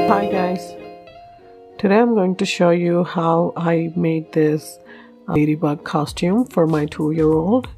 Hi guys, today I'm going to show you how I made this ladybug costume for my 2-year-old.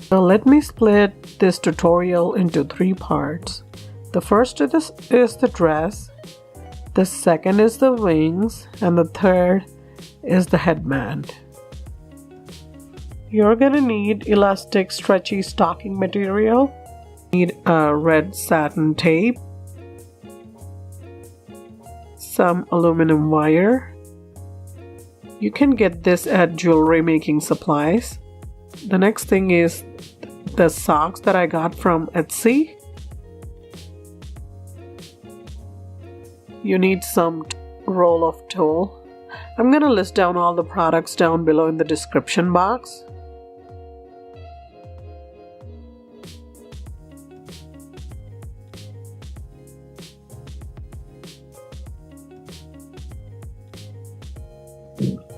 So let me split this tutorial into 3 parts. The first is the dress, the second is the wings, and the third is the headband. You're gonna need elastic stretchy stocking material, need a red satin tape, some aluminum wire. You can get this at jewelry making supplies. The next thing is the socks that I got from Etsy. You need some roll of tulle. I'm gonna list down all the products down below in the description box.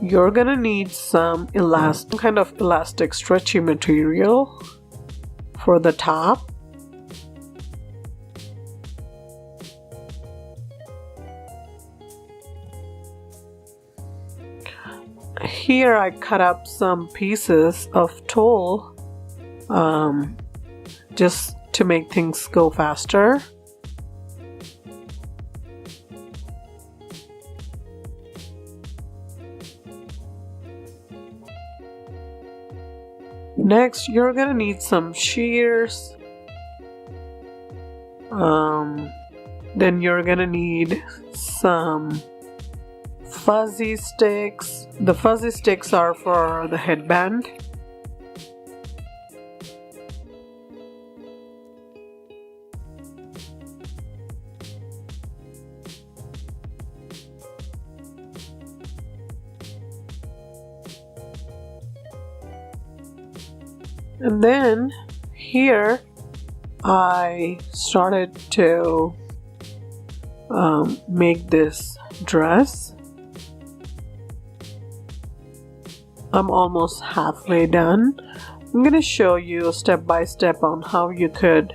You're gonna need some kind of elastic stretchy material for the top. Here I cut up some pieces of tulle just to make things go faster. Next, you're gonna need some shears. Then you're gonna need some fuzzy sticks. The fuzzy sticks are for the headband. And then here I started to make this dress. I'm almost halfway done. I'm going to show you step by step on how you could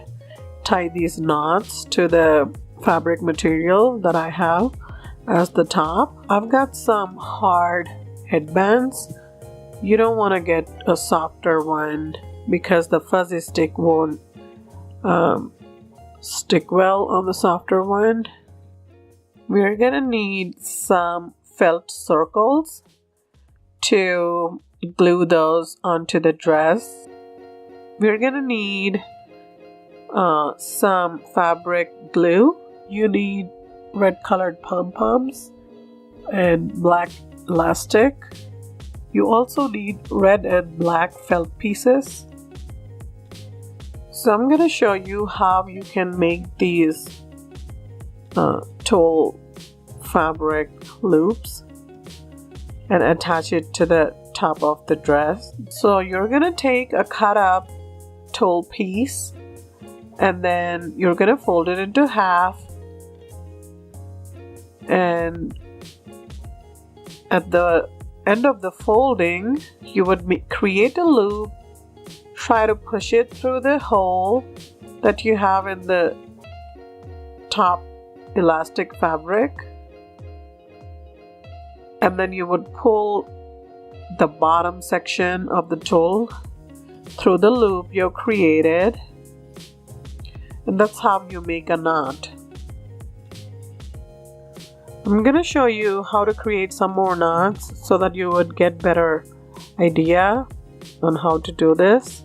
tie these knots to the fabric material that I have as the top. I've got some hard headbands. You don't want to get a softer one because the fuzzy stick won't stick well on the softer one. We're gonna need some felt circles to glue those onto the dress. We're gonna need some fabric glue. You need red colored pom-poms and black elastic. You also need red and black felt pieces. So I'm going to show you how you can make these tulle fabric loops and attach it to the top of the dress. So you're going to take a cut up tulle piece and then you're going to fold it into half, and at the end of the folding you would create a loop. Try to push it through the hole that you have in the top elastic fabric, and then you would pull the bottom section of the tulle through the loop you created, and that's how you make a knot. I'm gonna show you how to create some more knots so that you would get better idea on how to do this.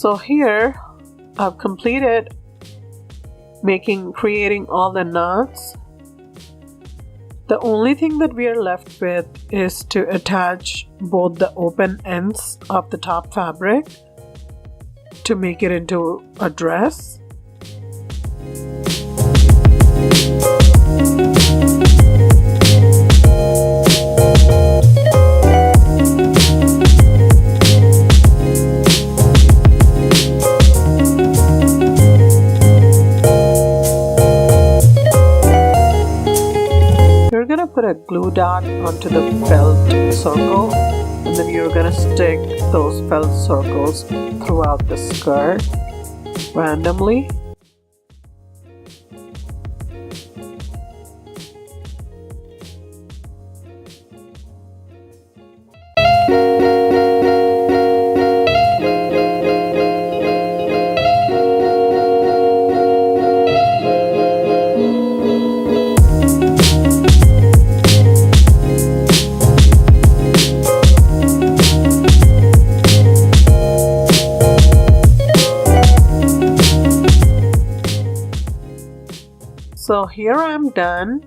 So here I've completed creating all the knots. The only thing that we are left with is to attach both the open ends of the top fabric to make it into a dress. You're gonna put a glue dot onto the felt circle, and then you're gonna stick those felt circles throughout the skirt randomly. So here I'm done.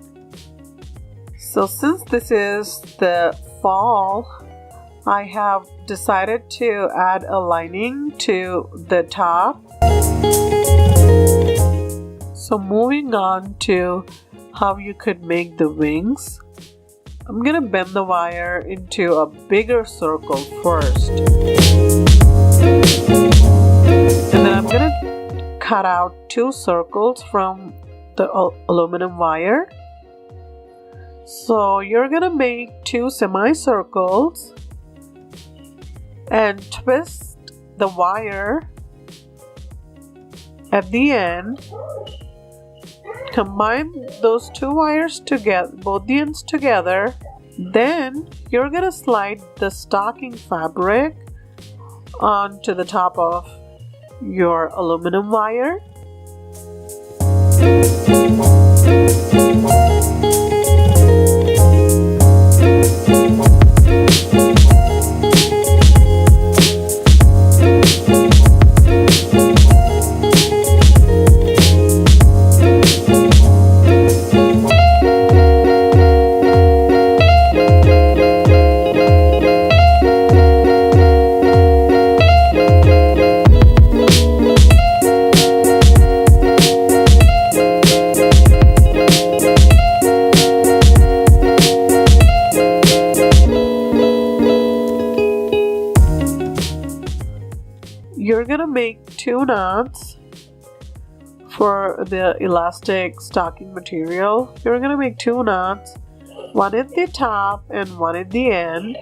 So since this is the fall, I have decided to add a lining to the top. So moving on to how you could make the wings. I'm gonna bend the wire into a bigger circle first. And then I'm gonna cut out 2 circles from the aluminum wire. So you're gonna make 2 semicircles and twist the wire at the end. Combine those 2 wires together, both the ends together. Then you're gonna slide the stocking fabric onto the top of your aluminum wire. You're gonna make 2 knots for the elastic stocking material. You're gonna make 2 knots, one at the top and one at the end.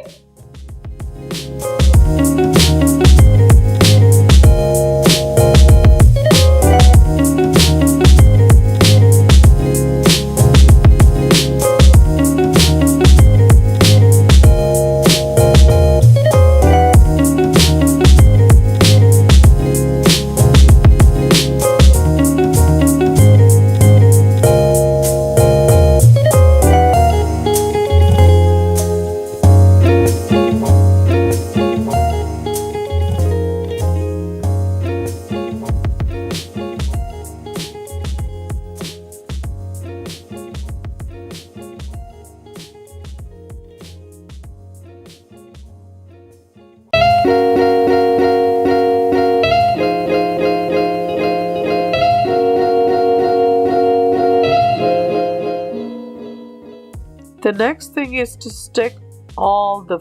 The next thing is to stick all the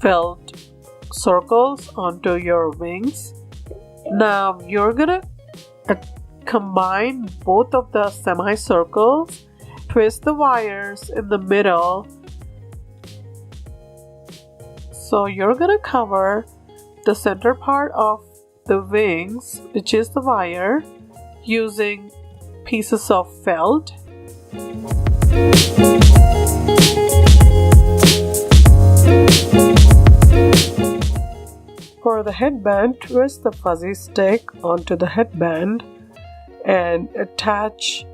felt circles onto your wings. Now you're gonna combine both of the semicircles, twist the wires in the middle. So you're gonna cover the center part of the wings, which is the wire, using pieces of felt. For the headband, twist the fuzzy stick onto the headband and attach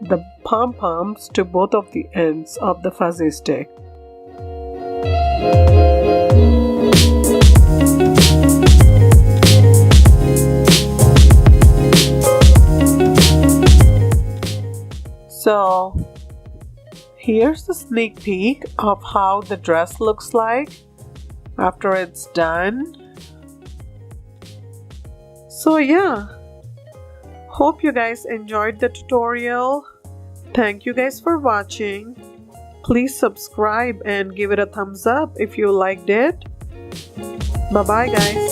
the pom-poms to both of the ends of the fuzzy stick. Here's a sneak peek of how the dress looks like after it's done. So yeah, hope you guys enjoyed the tutorial. Thank you guys for watching. Please subscribe and give it a thumbs up if you liked it. Bye bye guys.